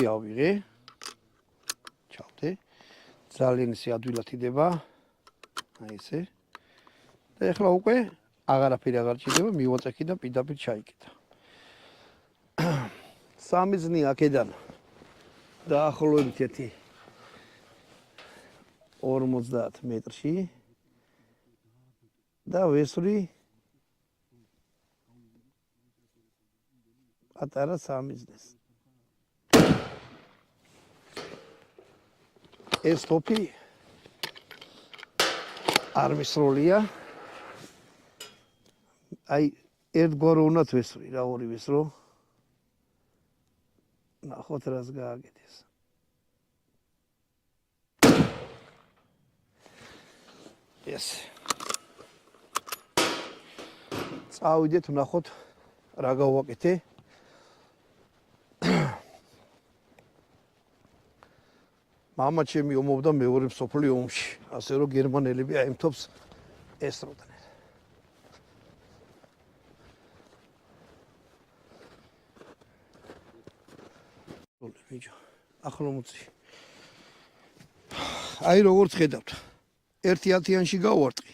ავიღე. ჩავდე. ძალიან ისე ადვილად იდება. აი ესე. და ეხლა უკვე აღარაფერი აღარ ჭირდება, მივაწექი და პირდაპირ ჩაიკიდა. სამი ზნი აქედან დაახლოებით ერთი 50 მეტრში და ვესვრი პატარა სამი ზნეს. ეს ტოფი არ მისროლია. აი ერთგვარ უნდათ ვესვრი რა ორი ვესრო. ნახოთ რას გააკეთეს. ეს წავიდეთ ვნახოთ რა გავაკეთე. მამა ჩემი ომობდა მეორე მსოფლიო ომში, ასე რომ გერმანელები აემთობს ესროდნენ. ბიჭო, ახლა მოწი. აი როგორც ხედავთ, 1 10-იანში გავარტყი.